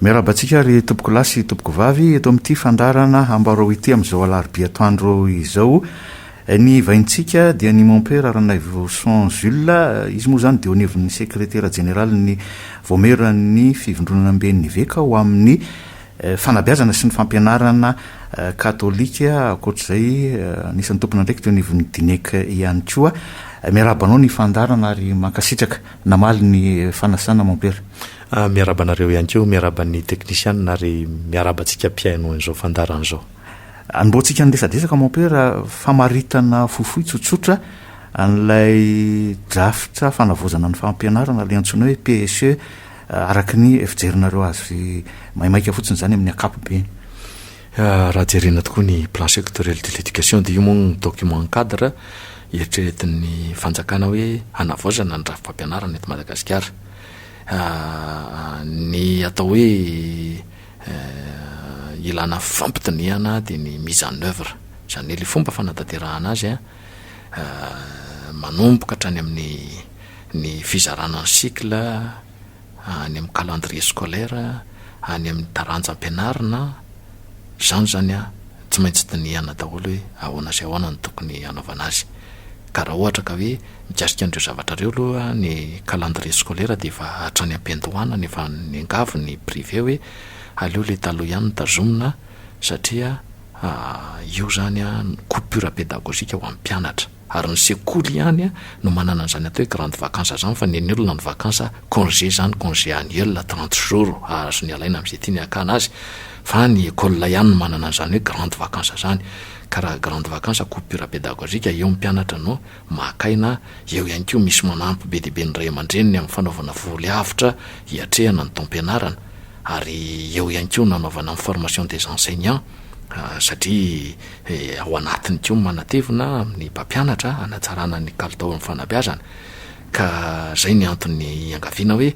miarabantsika ry tompoko lasy tompoko vavy eto amin'ity fandarana ambaro ity amin'izao alarobia atoandro izao ny vaintsika dia ny mompera Ranaivoson Jules izy moa zany dia ho neviny sekretera général ny voameran'ny fivondronana amben'ny veka ho amin'ny fanabeazana sy ny fampianarana katolika akoatr'izay anisan'ny tompona ndraiky teo neviny dineka ihany koa miarabanao ny fandarana ary mankasitraka namaly ny fanasana mompera. Miarabanareo ihany koa miaraban'ny teknisiana ary miarabantsika mpiaino an'izao fandarana izao. Anmboantsika ndesadesaka mompera famaritana fofoy tsotsotra an'ilay drafitra fanavozana ny fampianarana ilay antsoina hoe PSE araky ny fijerinareo azy maimaika fotsiny zany amin'ny ankapobeny. Raha jerena tokoa ny plan sectoriel de l'éducation dia io moa ny document cadre eritreretin'ny fanjakana hoe hanavozana ny drafim-pampianarana eto Madagasikara. Ny atao hoe ilana fampitiniana dia ny mise en œuvre zany le fomba fanatanterahana azy manomboka hatrany amin'ny fizarana ny cycle any amin'ny calendrier scolaire any amin'ny taranja ampianarana zany tsy maintsy tiniana daholo hoe ahoana sy ahoana ny tokony hanaovana azy. Ka raha ohatra ka hoe mikasika an'ireo zavatra reo aloha ny calendrier scolaire dia efa hatrany am-piandohana nefa ny angavo ny privé hoe aleo le taloha ihany ny tazomina satria io zany coupure pédagogique ho amin'ny mpianatra ary ny sekoly ihany no manana an'izany atao hoe grande vacances zany fa ny olona ny vacances congé zany congé annuel 30 jours azo ny alaina amin'izay tia ny akana azy fa ny école ihany no manana an'izany hoe grande vacances zany. Ka raha grande vacances coupure pédagogique eo mpianatra no makaina eo ihany koa misy manampy be deabe ny ray aman-dreniny amin'ny fanaovana voly avitra hiatrehana ny taom-pianarana ary eo ihany koa nanaovana amin'ny formation des enseignants satria ao anatiny koa manatevina amin'ny mpampianatra hanatsarana ny kalitao amin'ny fanabeazana. Ka zay ny antony angaviana hoe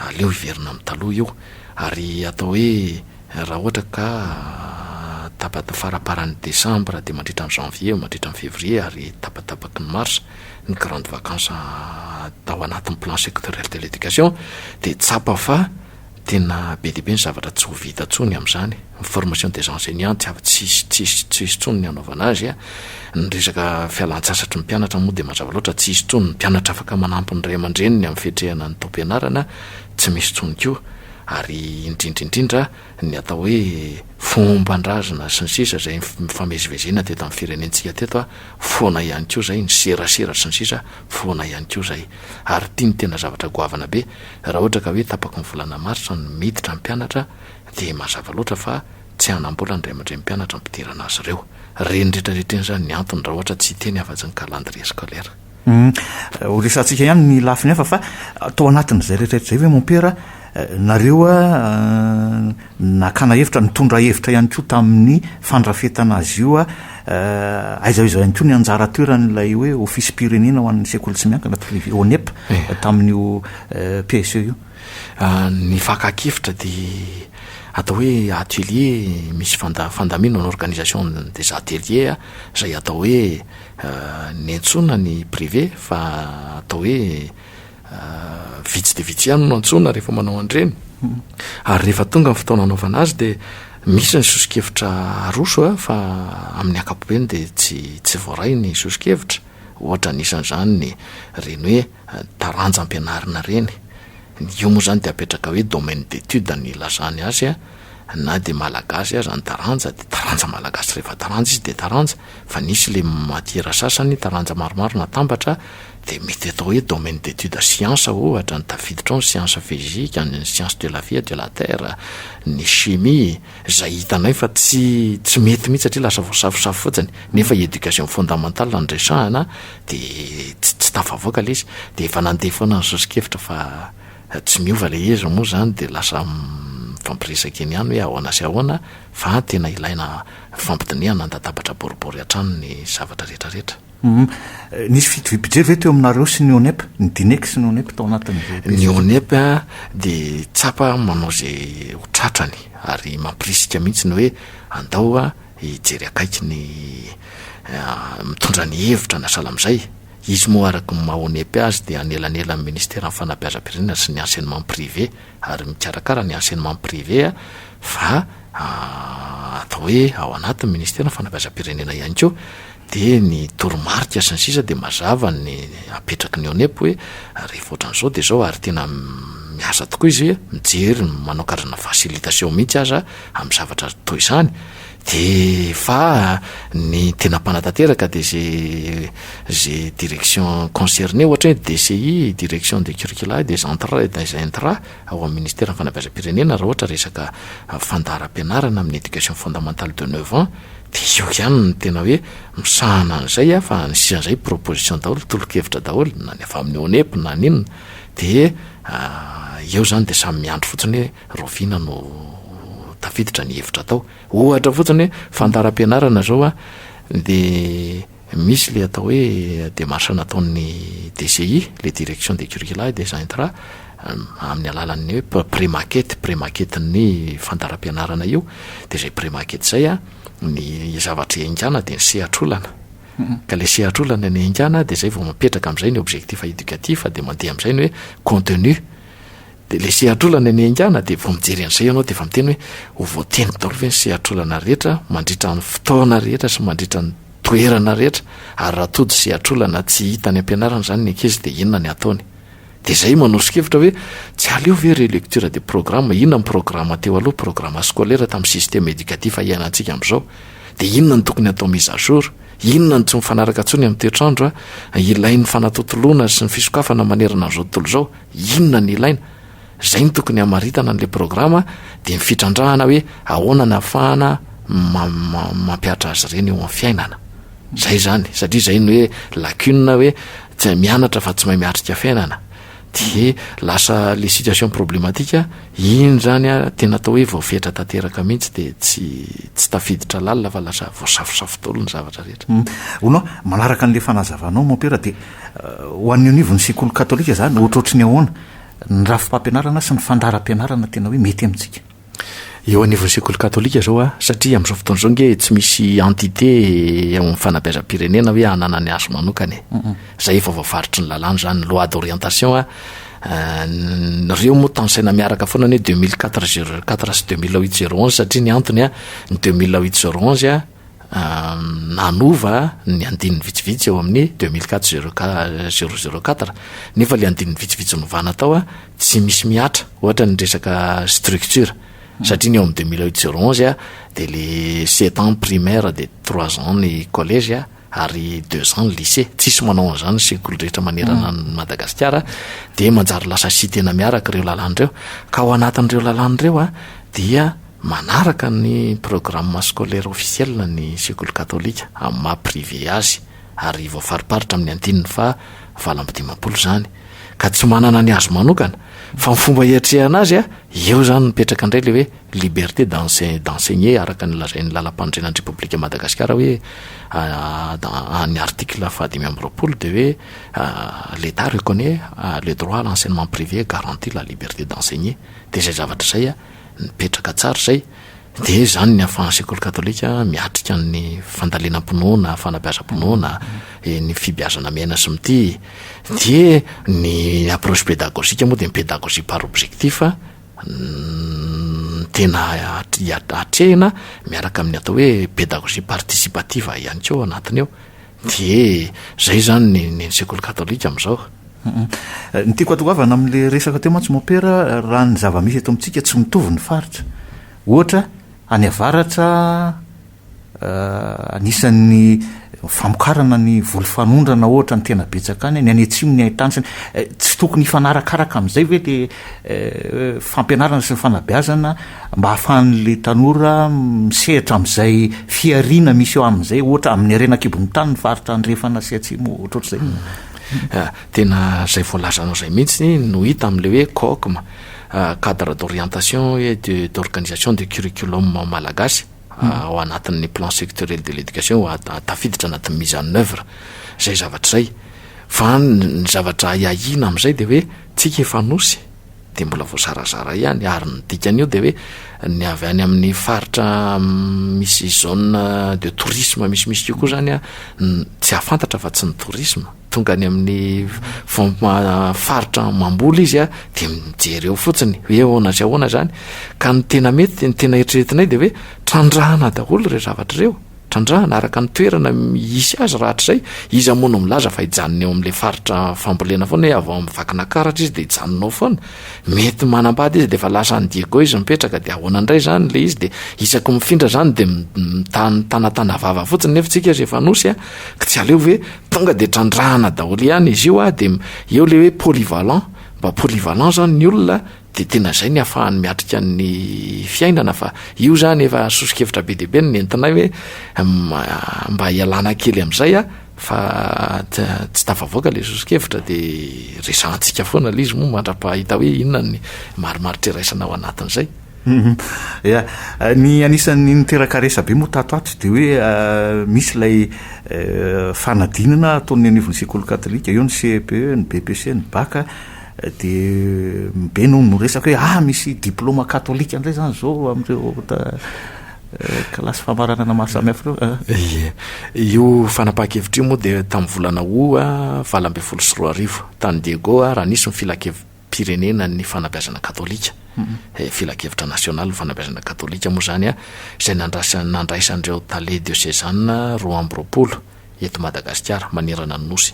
aleo hiverina amin'ny taloha io ary atao hoe raha ohatra ka faraparan'ny décembre dia mandritra ny janvier mandritra ny février ary tapatapaky ny mars ny grande vacances tao anatin'ny plan sectoriel de l'éducation dia tsapa fa tena be deabe ny zavatra tsy ho vita tsony amin'izany ny formation des enseignants tsisy tsony ny anaovana azy ny resaka fialan-tsasatry ny mpianatra moa dia mazava loatra tsy isy tsony ny mpianatra afaka manampy ny ray aman-dreniny amin'ny fiatrehana ny taom-pianarana tsy misy tsony koa ary indrindraindrindra ny atao hoe fomban-drazana sy ny sisa zay mifamezivezena teto amin'ny firenentsika teto foana ihany koa zay ny serasera sy ny sisa foana ihany koa zay ary tia ny tena zavatra goavana be raha ohatra ka hoe tapaka ny volana marsa ny miditra ny mpianatra dia mazava loatra fa tsy hanambola ny ray aman-dren'ny mpianatra mpidirana azy ireo reny rehetrarehetreny zany ny antony raha ohatra tsy teny afa-tsy ny calendrier scolaire. Ho resantsika ihany ny lafiny hafa fa atao anatin'izay rehetrarehetra zay hoe mompera nareo nakana hevitra nitondra hevitra ihany koa tamin'ny fandrafetana azy io aizaizao ihany koa ny anjara toeran'ilay hoe ofisy pirenena ho an'ny sekoly tsy miankina privé ONEP tamin'io PSE io. Ny fakakevitra dia atao hoe atelier misy fandamina ny organisation des ateliers zay atao hoe nentsona ny privé fa atao hoe vitsy de vitsy ihany no antsona rehefa manao andreny ary rehefa tonga ny fotoana anaovana azy dia misy ny sosikevitra aroso fa amin'ny ankapobeny dia tsy voaray ny sosikevitra ohatra nisan'izany ny reny hoe taranja ampianarina reny io moa zany dia apetraka hoe domaine d'étude ny lazany azy na dia malagasy aza ny taranja dia taranja malagasy rehefa taranja izy dia taranja fa nisy le matiera sasany taranja maromaro natambatra dia mety atao hoe domaine d'étude science ohatra ny tafiditra ao ny science physique ny science de la vie de la terre ny chimie zay hitanay fa tsy mety mihitsy satria lasa voasafosafo fotsiny nefa éducation fondamentale ny resahana dia tsy tafavoaka le izy dia efa nandeha foana ny sosikevitra fa tsy miova le izy moa zany dia lasa fampiresaka eny ihany hoe ahoana sy ahoana fa tena ilaina fampitiniana andatabatra boribory hatrany ny zavatra rehetrarehetra. Nisy fidivy-budget ve teo aminareo sy ny ONEP ny dineky sy ny ONEP tao anatin'izay ny ONEP dia tsapa manao zay ho tratrany ary mampirisika mihitsy ny hoe andao hijery akaiky ny mitondra ny hevitra na sahala amin'izay izy moa araky mahonepy azy de anelanela amin'ny ministera amin'ny fanabeazam-pirenena sy ny enseignement privé ary mikarakara ny enseignement privé fa atao hoe ao anatin'ny ministera ny fanabeazam-pirenena ihany koa de ny toromarika sy ny sisa de mazava ny apetraky ny onepy hoe rehefa ohatran'izao de zao ary tena miasa tokoa izy mijery manao karazana facilitation mihitsy aza amin'ny zavatra toy izany de fa ny tena mpanatanteraka de zay direction concernée ohatra hoe DCI direction de curricula des intrants ao amin'ny ministère ny fanabeazam-pirenena raha ohatra resaka fandaharam-pianarana amin'ny éducation fondamentale de 9 ans de io ihany ny tena hoe misahana an'izay fa ny sisan'izay proposition daholo tolo-kevitra daholo na ny avy amin'ny onepy na ninona de eo zany de samy miandro fotsiny hoe rovina no tafiditra ny hevitra atao ohatra fotsiny hoe fandaharam-pianarana zao de misy le atao hoe démarche nataon'ny DCI le direction des curricula des intrants amin'ny alalan'ny hoe pré-maquette ny fandaharam-pianarana io de zay pré-maquette zay ny zavatra engana de ny sehatrolana ka le sehatrolana ny engana de zay vao mapetraka am'izay ny objectif éducatif de mandeha am'izay ny hoe contenu de le sehatrolana ny engana de vao mijery an'izay ianao de efa miteny hoe ho voateny daholo ve ny sehatrolana rehetra mandritra ny fotoana rehetra sy mandritra ny toerana rehetra ary raha tody sehatrolana tsy hita ny ampianarana zany ny ankizy de inona ny ataony de zay manosokevitra hoe tsy aleo ve relecture de programme inona ny programme teo aloha programme scolaire tamin'ny système éducatif iainantsika am'izao de inona ny tokony atao mise à jour inona ny tsy mifanaraka ntsony amin'ny toetrandro ilain'ny fanatotoloana sy ny fisokafana manerana an'izao tontolo zao inona ny ilaina zay ny tokony hamaritana n'le programme de mifitrandrahana hoe ahoana ny ahafahana mampiatra azy ireny eo amin'ny fiainana zay zany satria zay ny hoe lacune hoe tsy mianatra fa tsy mahay miatrika fiainana de lasa le situation problématique iny zany tena atao hoe vaofetra tanteraka mihitsy de tsy tafiditra lalina fa lasa voasafosafo daholo ny zavatra rehetra onao manaraka an'le fanazavanao mopera de ho an'ny onivon'ny sekoly katolika zany ohatrohatry ny ahoana ny rafim-pampianarana sy ny fandaharam-pianarana tena hoe mety amintsika eo anivon'ny sekoly katolika zao satria am'izao fotoana zao nge tsy misy entité amin'ny fanabeazam-pirenena hoe hanana ny azo manokany zay efa voafaritra ny lalàna zany loi d'orientation reo moa tansaina miaraka foana ny 2004 sy 2008-011 satria ny antony ny 2008-011 nanova ny andininy vitsivitsy eo amin'ny 2004-004 nefa le andininy vitsivitsy novana tao tsy misy miatra ohatra ny resaka structure satria ny eo amin'ny 2008-011 de le 7 ans primaire de 3 ans ny collège ary 2 ans ny lycée tsisy manao an'izany sekoly rehetra manerana ny Madagasikara de manjary lasa sy tena miaraka ireo lalàn'ireo ka ao anatin'ireo lalàn'ireo dia manaraka ny programme scolaire officiel ny sekoly katolika amin'ny maha privé azy ary voafariparitra amin'ny andininy fa 20 zany ka tsy manana ny azo manokana fa ny fomba hiatrehana azy eo zany mipetraka indray le hoe liberté d'enseigner araka ny lazain'ny lalam-pandrenan'ny république Madagasikara hoe ny article 5 de hoe l'État reconnaît le droit à l'enseignement privé garantit la liberté d'enseigner de zay zavatra zay mipetraka tsara zay de zany ny ahafahan'ny sekoly katolika miatrika ny fandalenam-pinoana fanabeazam-pinoana ny fibiazana miaina sy mity de ny approche pédagogique moa de ny pédagogie par objectif tena atrehina miaraka amin'ny atao hoe pédagogie participative ihany koa anatiny eo de zay zany ny sekoly katolika am'izao ny tiako atoavana amin'le resaka teo mantsy mopera raha ny zava-misy eto amintsika tsy mitovy ny faritra ohatra any avaratra anisan'ny famokarana ny voly fanondrana ohatra ny tena betsaka any any atsimo ny ahitansany tsy tokony hifanarakaraka amin'izay hoe le fampianarana sy ny fanabeazana mba hahafahan'le tanora misehatra amin'izay fiarina misy eo amin'izay ohatra amin'ny arenakibon'ny tany ny faritra andrefana sy atsimo ohatrohatr'izay tena zay voalazanao zay mihitsy no hita amin'le hoe COCM cadre d'orientation et d'organisation de curriculum malagasy ao anatin'ny plan sectoriel de l'éducation tafiditra anatin'ny mise en œuvre zay zavatra zay fa ny zavatra iahina amin'izay de hoe tsika efa nosy de mbola voazarazara ihany ary ny dikan'io de hoe ny avy any amin'ny faritra misy zone de tourisme misimisy io koa zany a tsy ahafantatra fa tsy ny tourisme tonga ny amin'ny faritra mamboly izy a de mijery eo fotsiny hoe ahoana sy ahoana zany ka ny tena mety ny tena eritreretinay de hoe trandrahana daholo re zavatra ireo trandrahana araka ny toerana isy azy rahatr'izay izy amono milaza fa hijanony eo amin'le faritra fambolena foana hoe avy ao amin'ny vakinakaratra izy de hijanonao foana mety manambady izy de fa lasa andiego izy mipetraka de ahoana indray zany le izy de isako mifindra zany de tanatana vava fotsiny nefa tsika izy efa nosy a ka tsy aleo hoe tonga de trandrahana daholo ihany izy io a de eo le hoe polyvalent mba polyvalent zany ny olona de tena zay ny ahafahany miatrika ny fiainana fa io zany efa sosokevitra be deabe ny nentinay hoe mba hialana kely am'izay a fa tsy tafavoaka le sosokevitra de resantsika foana le izy moa mandrapahita hoe inona ny marimaritra iraisana ao anatin'izay ia ny anisan'ny niteraka-resa be moa tatoato de hoe misy lay fanadinana ataon'ny anivon'ny sekoly katolika eo ny CEPE ny BPC ny baka de be no resaka hoe misy diplôma katolika andray zany zao am'ireo kalasy famaranana maro samihafa reo io fanapaha-kevitra io moa de tamin'ny volana o 2024 tany Diego raha nisy ny filakevim-pirenena ny fanabeazana katolika filakevitra national fanabeazana katolika moa zany a izay nandraisan'ireo tale diocésaine 20 eto Madagasikara manerana ny nosy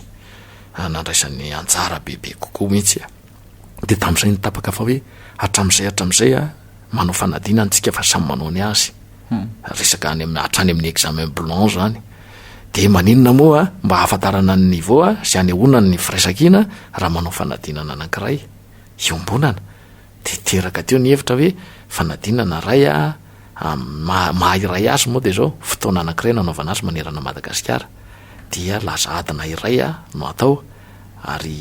nandraisan'ny anjara bebe kokoa mihitsy de tamin'izay nitapaka fa hoe hatram'izay manao fanadina antsika fa samy manao ny azy resaka hatrany amin'ny examen blanc zany de maninona moa mba hahafantarana ny niveau sy anehoana ny firaisankina raha manao fanadinana anankiray iombonana de teraka teo ny hevitra hoe fanadinana ray mahairay azy moa de zao fotoana anankiray nanaovana azy manerana Madagasikara dia laza adina iray no atao ary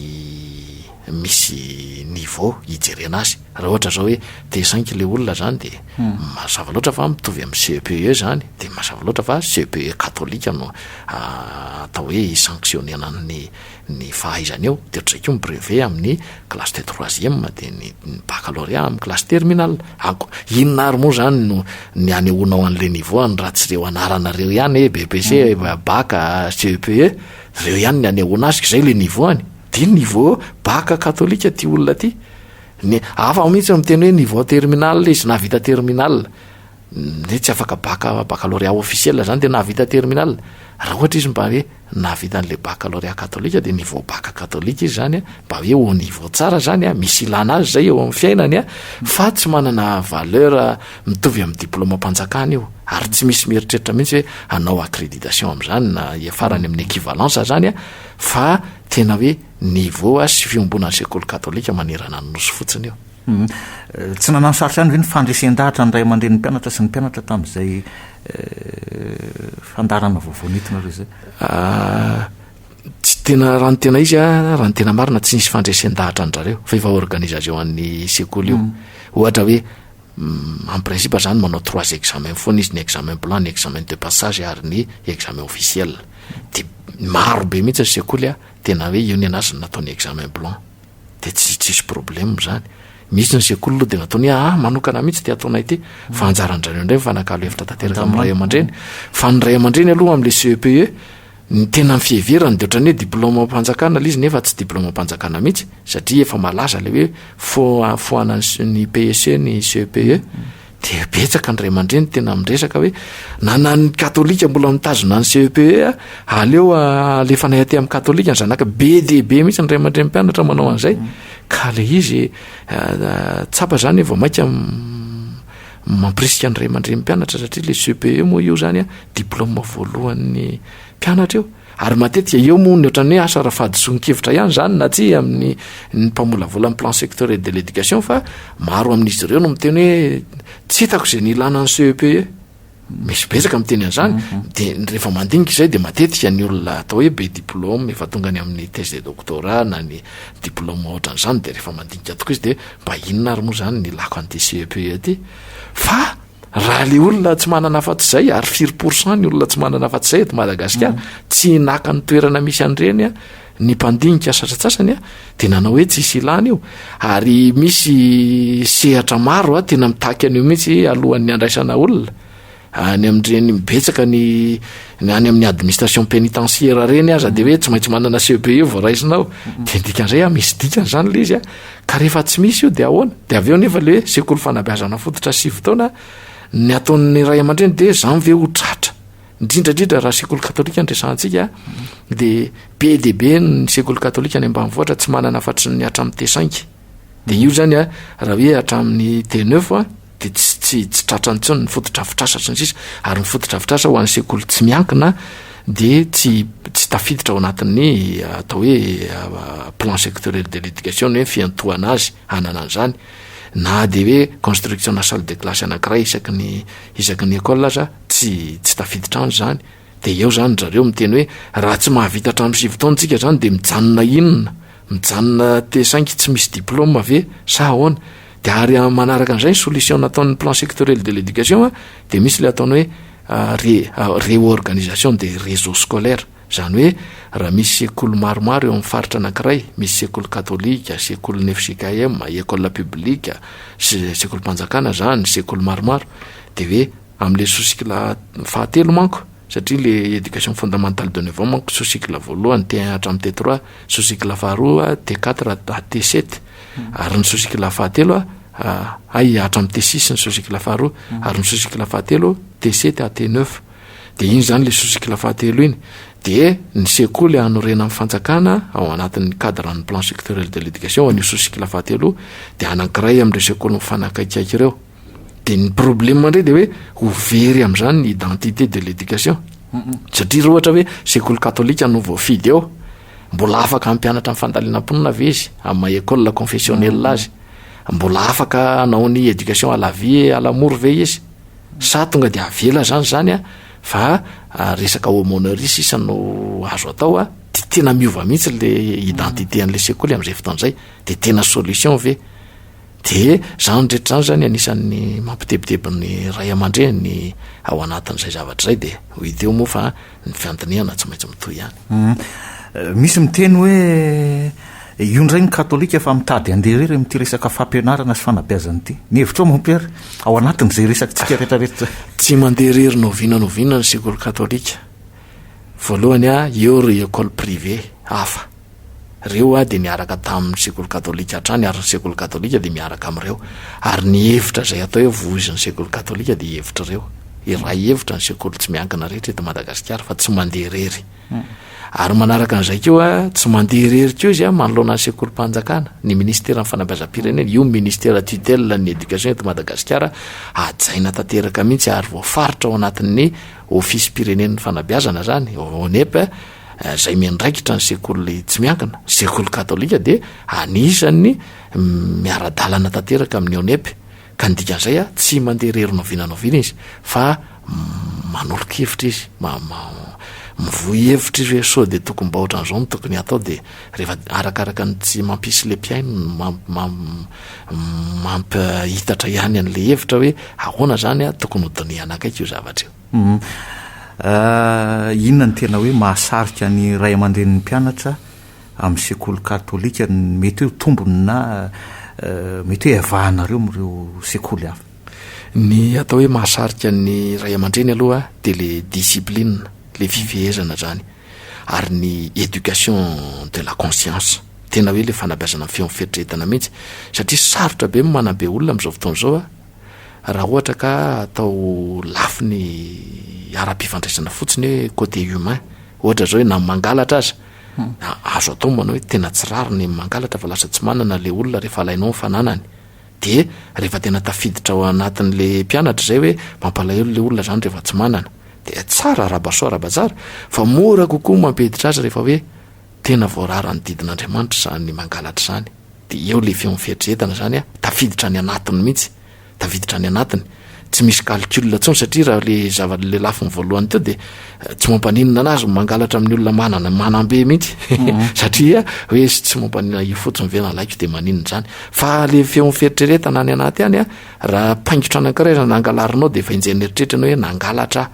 misy niveau hijerena azy raha ohatra zao hoe T5 le olona zany de mazava loatra fa mitovy amin'ny CPE zany de mazava loatra fa CPE katolika no atao hoe sanctionner ny fahaizany eo de ohatr'izay koa brevet amin'ny classe de 3e de ny baccalauréat amin'ny classe terminale inona ary moa zany no ny anehoanao an'le niveau any raha tsy reo anaranareo ihany BPC baka CPE reo ihany ny anehoana azy zay le niveau any de niveau baka katolika ty olona ty ny afa mihitsy miteny hoe niveau terminal izy navita terminal de tsy afaka baccalauréat officiel zany de navita terminal raha ohatra izy mba hoe navita an'le baccalauréat katolika de niveau baka katolika izy zany mba hoe au niveau tsara zany misy ilana azy zay eo amin'ny fiainany fa tsy manana valeur mitovy amin'ny diplôma mpanjakana io ary tsy misy mieritreritra mihitsy hoe anao accréditation am'zany na iafarany amin'ny équivalence zany fa tena hoe niveau sy fiombonan'ny sekoly katolika manerana ny nosy fotsiny eo tsy nanano sarotra any hoe ny fandresen-dahatra ny ray aman-dren'ny mpianatra sy ny mpianatra tamin'izay fandarana voavoanitina reo zay tsy tena raha ny tena izy raha ny tena marina tsy nisy fandresen-dahatra ny zareo fa efa organisation an'ny sekoly io ohatra hoe en principe zany manao 3 examen foana izy ny examen blanc ny examen de passage ary ny examen officiel de maro be mihitsy ny sekoly tena hoe io ny anazy nataony examen blanc de tsisy problème zany misy ny sekoly aloha de nataony manokana mihitsy de ataonay ty fa anjarandrareo indray mifanakalo hevitra tanteraka amin'ny ray aman-dreny fa ny ray aman-dreny aloha amin'le CEPE ny tena ny fieverany de ohatrany hoe diplôma mpanjakana le izy nefa tsy diplôma mpanjakana mihitsy satria efa malaza le hoe foanany PSC ny CEPE de betsaka ny ray aman-dreny tena miresaka hoe nanany katolika mbola mitazona ny CEPE aleo alefa nay aty amin'ny katolika ny zanaka be de be mihitsy ny ray aman-dreny mpianatra manao an'izay ka le izy tsapa zany vao mainka mampirisika ny ray aman-dreny mpianatra satria le CEPE moa io zany diplôma voalohan'ny mpianatra eo ary matetika eo moa ny ohatrany hoe asa rafadisonikevitra ihany zany na tsy amin'ny mpamolavola ny plan sectoriel de l'éducation fa maro amin'izy ireo no miteny hoe tsy hitako zay ny ilana ny CEPE misy betsaka miteny an'izany de rehefa mandinika izay de matetika ny olona atao hoe be diplôme efa tonga ny amin'ny thèse de doctorat na ny diplôme ohatran'izany de rehefa mandinika tokoa izy de mba inona ary moa zany ny lako an'ity CEPE aty fa raha le olona tsy manana afa-tsy zay ary 4% ny olona tsy manana afa-tsy zay eto Madagasikara tsy naka ny toerana misy an'ireny ny mpandinika sasatsasany a de nanao hoe tsisy ilana io ary misy sehatra maro a tena mitaky an'io mihitsy alohan'ny andraisana olona any am'ireny mibetsaka ny any amin'ny administration pénitentiaire reny aza de hoe tsy maintsy manana CPE io voaraisinao de dikan'izay a misy dikany zany le izy a ka rehefa tsy misy io de ahoana de aveo nefa le hoe sekoly fanabeazana fototra 7 taona ny ataon'ny ray aman-dreny de janvier ho tratra indrindrandrindra raha sekoly katolika ndresantsika de be de be ny sekoly katolika any ambanivohatra tsy manana afatry ny hatramin'ny T5 de io zany a raha hoe hatramin'ny T9 a de tsy tratra ntsony ny fototra fitrasatra ny sisa ary ny fototra fitrasa ho an'ny sekoly tsy miankina de tsy tafiditra ao anatin'ny atao hoe plan sectoriel de l'éducation hoe fiantohana azy hanana an'izany na de hoe construction na salle de classe anankiray isaky ny école aza tsy tafiditra any zany de eo zany zareo miteny hoe raha tsy mahavita hatramin'ny 7 taona tsika zany de mijanona inona mijanona T5 tsy misy diplôme ave sa ahoana de ary manaraka an'izay solution nataon'ny plan sectoriel de l'éducation de misy le ataony hoe réorganisation des réseaux scolaires zany hoe raha misy sekoly maromaro eo amin'ny faritra anankiray misy sekoly katolika sekoly nefsikm école publique sekoly mpanjakana zany sekoly maromaro de hoe am'le sous-cycle fahatelo manko satria le éducation fondamentale de 9 ans manko sous-cycle voalohany T1 hatramin'ny T3 sous-cycle faharoa T4 T7 ary ny sous-cycle fahatelo ay hatramin'ny T6 ny sous-cycle faharoa ary ny sous-cycle fahatelo T7 T9 de iny zany le sous-cycle fahatelo iny de ny sekoly anorena amin'ny fanjakana ao anatin'ny cadre ny plan sectoriel de l'éducation an'io sous-cycle fahatelo de anankiray am'ireo sekoly mifanakaikaiky ireo de ny problème ndray de hoe ho very am'izany ny identité de l'éducation satria raha ohatra hoe sekoly katolika no voafidy eo mbola afaka ampianatra amin'ny fandalinam-ponina ve izy amin'ny école confessionnelle azy mbola afaka anao ny éducation à la vie à l'amour ve izy sa tonga de avela zany a fa resaka aumônerie sisa no azo atao a de tena miova mihitsy le identité an'le sekoly am'izay fotoan'izay de tena solution ve de zany rehetra zany anisan'ny mampitebitebin'ny ray aman-dreny ao anatin'izay zavatra zay de hit eo moa fa ny fiantonihana tsy maintsy mitoy ihany misy miteny hoe io ndray ny katolika fa mitady anderery am'ty resaka fampianarana sy fanabeazany ity ny hevitra mompery ao anatin'izay resakytsika rehetrarehetra tsy mandeha rery novina ny sekoly katolika voalohany a eo re école privé hafa reo a de miaraka tamin'ny sekoly katolika hatrany ary ny sekoly katolika de miaraka am'ireo ary ny hevitra zay atao hoe vozy ny sekoly katolika de hevitra reo iray hevitra ny sekoly tsy miankina rehetra eto Madagasikara fa tsy mandeha rery ary manaraka an'izay keo a tsy mandeha rery keo izy a manoloana ny sekoly mpanjakana ny ministère ny fanabeazam-pirenena io ministère tutelle ny éducation eto Madagasikara ajaina tanteraka mihitsy ary voafaritra ao anatin'ny office pirenen'ny fanabeazana zany ONEP zay miandraikitra ny sekoly tsy miankina sekoly katolika de anisan'ny miara-dalana tanteraka amin'ny ONEP ka ndikan'izay a tsy mandeha rery novinanoviana izy fa manolo-kevitra izy mivoy hevitra izy hoe sao de tokony-baotra an'izao no tokony atao de rehefa arakaraka ny tsy mampisy le mpiaino mampihitatra ihany an'le hevitra hoe ahoana zany a tokony hodiniana akaiky io zavatra io inona ny tena hoe mahasarika ny ray aman-dren'ny mpianatra amin'ny sekoly katolika mety hoe tombony na mety hoe avahanareo am'ireo sekoly hafa ny atao hoe mahasarika ny ray aman-dreny aloha de le discipline le fifehezana zany ary ny éducation de la conscience tena hoe le fanabeazana amin'ny fiofeitretana mihitsy satria sarotra be manabe olona am'izao fotoana zao a raha ohatra ka atao lafy ny ara-pifandraisana fotsiny hoe côté humain ohatra zao hoe na mangalatra aza azo atao manao hoe tena tsy rary ny mangalatra fa lasa tsy manana le olona rehefa alainao nyfananany de rehefa tena tafiditra ao anatin'le mpianatra zay hoe mampalahelo le olona zany rehefa tsy manana de tsara rabasoa rabatsara fa mora kokoa mampiditra azy rehefa hoe tena voarara ny didin'Andriamanitra zany mangalatra zany de eo le fiofeitretana zany a tafiditra ny anatiny mihitsy tafiditra ny anatiny tsy misy calcul tsony satria raha le zava-le lafiny voalohany teo de tsy mampaninona anazy mangalatra amin'ny olona manambe mihitsy satria hoe tsy mampanina io fotsiny vena laiko de maninona zany fa le fiofeitretana any anaty any a raha paingotra anankiray nangalarina de efa injeny eritreritra ny hoe nangalatra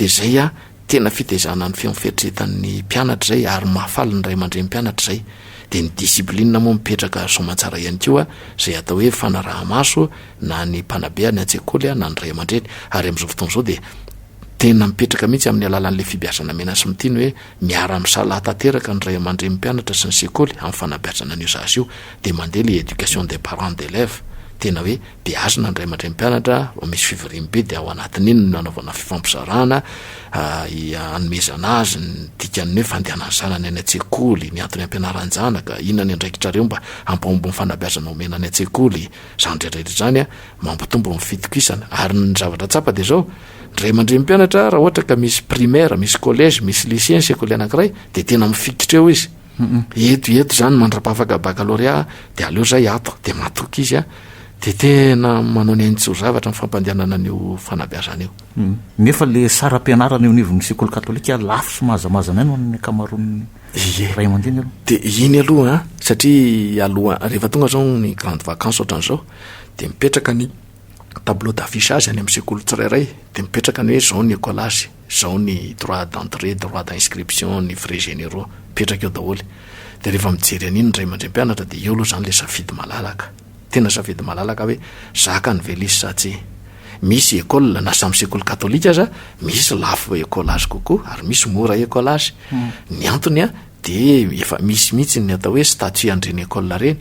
de zay a tena fitezana ny fiofeitretan'ny mpianatra zay ary mahafaly ny ray aman-dreny mpianatra zay de ny disiplinea moa mipetraka somatsara ihany koa zay atao hoe fanarahamaso na ny mpanabe ny antsekoly na ny ray aman-dreny ary am'izao fotoana zao de tena mipetraka mihitsy amin'ny alalan'le fibiasana mena sy mitiny hoe miara-misala tanteraka ny ray aman-dreny mpianatra sy ny sekoly amin'ny fanabiazana an'io zazy io de mandeha le éducation des parents d'élèves tena hoe beazina ny ray aman-dreny mpianatra misy fivirimy be de ao anatin'iny nanaovana fifampizarana anomezana azy ny dikany hoe fandehanany zanany any antsekoly ny antony ampianaran-janaka inona ny andraikitrareo mba ampahombo ny fanabiazana omena any antsekoly zany rehetrarehetra zany mampitombo ny fitokisana ary ny zavatra tsapa de zao ny ray aman-dreny mpianatra raha ohatra ka misy primaire misy collège misy lycée ny sekoly anankiray de tena mifikitra eo izy eto zany mandra-pafaka baccalauréat de aleo zay ato de matoky izy de tena manao ny aintso zavatra ny fampandehanana an'io fanabiazana io nefa le saram-pianarana eo anivon'ny sekoly katolika lafo sy mazamazana no ny akamaroan'ny ray aman-dreny aloha de iny aloha satria aloha rehefa tonga zao ny grande vacance ohatran'izao de mipetraka ny tableau d'affichage any amin'ny sekoly tsirairay de mipetraka ny hoe zao ny écolage zao ny droit d'entrée droit d'inscription ny frais généraux mipetraka eo daholy de rehefa mijery an'iny ny ray aman-dreny mpianatra de eo aloha zany le safidy malalaka tena safidy malalaka hoe zaka ny velisy satsy misy école na samy sekoly katolika aza misy lafo écolage kokoa ary misy mora écolage ny antony de efa misy mihitsy ny atao hoe statut andreny école reny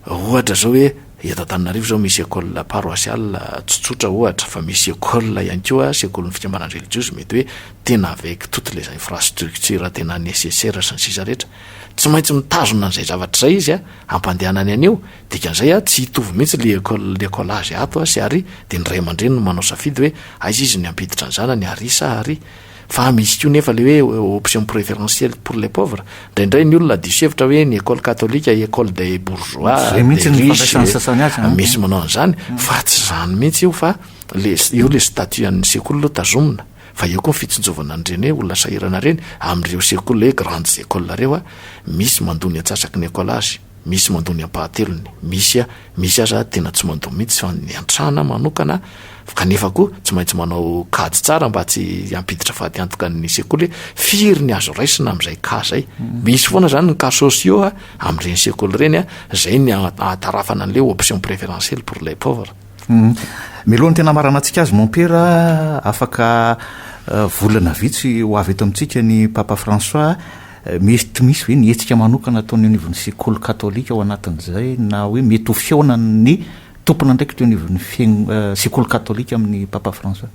ohatra zao hoe eto Antananarivo zao misy école paroissiale tsotsotra ohatra fa misy école ihany koa sekoly ny fikambanana religieuse mety hoe tena avec toutes les infrastructures tena nécessaire sy ny sisa rehetra tsy maintsy mitazona an'izay zavatra zay izy ampandehanany an'io dikan'izay tsy hitovy mihitsy le écolage ato sy ary de ny ray aman-dreny no manao safidy hoe aizy izy ny ampiditra ny zanany ary sa ary fa misy koa nefa le hoe option préférentielle pour les pauvres indraindray ny olona diso-hevitra hoe ny école catholique école des bourgeois misy manao an'izany fa tsy zany mihitsy io fa io le statut an'ny sekoly aloha tazomina fa eo koa fitsonjovana an'ireny hoe olona sahirana reny amin'ireo sekoly hoe grandes écoles reo misy mandony antsasaky ny écolage misy mandony ampahatelony misy aza tena tsy mandony mihitsy fa ny antrana manokana kanefa koa tsy maintsy manao kady tsara mba tsy ampiditra fahatyantoka ny sekoly firy ny azo raisina amin'izay ka zay misy foana zany ny cas sociaux amin'ireny sekoly reny zay ny atarafana an'le option préférentielle pour les pauvres milohany tena marana antsika azy mompera afaka volana vitsy ho avy eto amintsika ny papa François mety misy hoe ny hetsika manokana ataony anivon'ny sekoly katolika ao anatin'izay na hoe mety ho fiaona ny tompona ndraiky teo anivon'ny sekoly katolika amin'ny papa François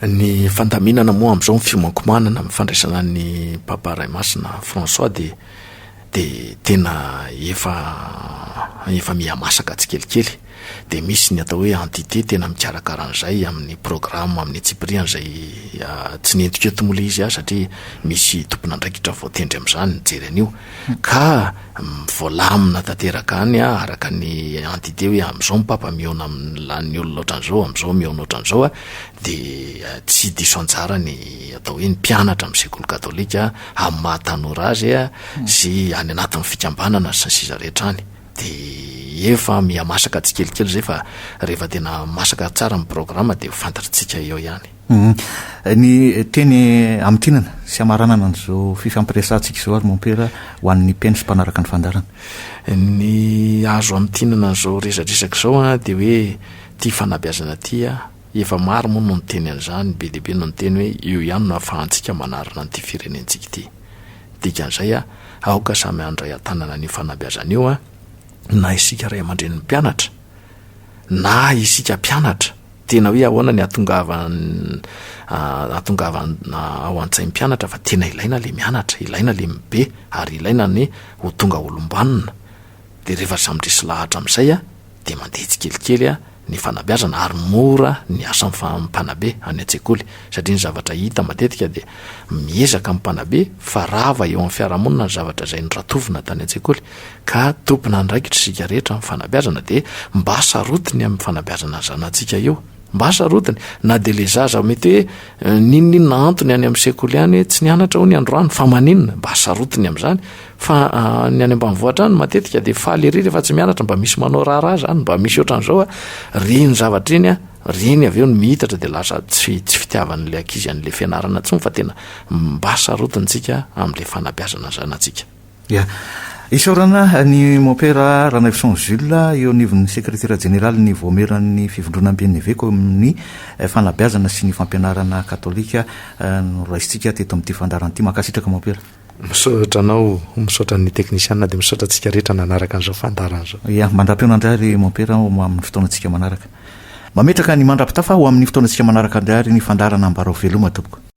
ny fandaminana moa am'izao ny fiomankomanana mifandraisana ny papa Ray Masina François de tena efa mihamasaka tsikelikely de misy ny atao hoe entité tena mikarakaran'izay amin'ny programme amin'ny tsiprian zay tsy nentiko eto mola izy satria misy tompona ndraikitra voatendry am'izany nijery an'io ka voalamina tanteraka any araka ny entité hoe am'izao mipapa miona amin'ny olona ohatran'izao am'izao miona ohatran'izao de tsy diso anjara ny atao hoe ny mpianatra amin'ny sekoly katolika amin'ny mahatanora azy sy any anatin'ny fikambanana sy ny sisa rehetra any de efa mihamasaka tsikelikely zay fa rehefa tena masaka tsara amin'ny programme de fantatritsika eo ihany ny teny amtinana sy amaranana an'izao fifampiresantsika zao ary mompera ho an'ny mpiaino sy mpanaraka ny fandarana ny azo amtinana zao resadresaky zao de hoe tia fanabiazana tia efa maro moa no nyteny an'izany be deaibe no nyteny hoe io ihany no ahafahantsika manarina nyty firenentsika ity dikan'izay aoka samy andray an-tanana ny fanabiazana io na isika ray aman-dreny mpianatra na isika mpianatra tena hoe ahoana ny atongavana ao an-tsay mpianatra fa tena ilaina le mianatra ilaina le mibe ary ilaina ny ho tonga olombanona de rehefa samidrisy lahatra amin'izay de mandeha tsikelikely ny fanabiazana ary mora ny asa mpanabe any an-tsekoly satria ny zavatra hita matetika de miezaka mpanabe fa rava eo amin'ny fiarahamonina ny zavatra zay nyratovina tany an-tsekoly ka tompona ndraikitra sika rehetra amin'ny fanabiazana de mba sarotiny amin'ny fanabiazana zanatsika eo mba sarotiny na de le zaza mety hoe ninona antony any amin'ny sekoly any tsy nianatra ho ny androany fa maninona mba sarotiny amin'izany fa ny any ambanivohitra any matetika de faly ery rehefa tsy mianatra mba misy manao raharaha zany mba misy ohatran'izao reny zavatra eny reny avy eo no mihitatra de lasa tsy fitiavan'le ankizy an'le fianarana tsony fa tena mba sarotintsika am'le fanabiazana zanatsika. ia isaorana ny mopera Ranavison Jules eo anivon'ny sekretera jeneraly ny voameran'ny fivondronam-ben'ny veko amin'ny fanabiazana sy ny fampianarana katolika no raisitsika teto amin'ity fandaran'ity makasitraka mopera. Misaotra anao, misaotra ny teknisianina de misaotra antsika rehetra nanaraka an'izao fandaran'izao. ia mandra-peona andray mopera amin'ny fotoanantsika manaraka mametraka ny mandrapitafa ho amin'ny fotoanantsika manaraka andray ny fandarana ambarao veloma tompoko.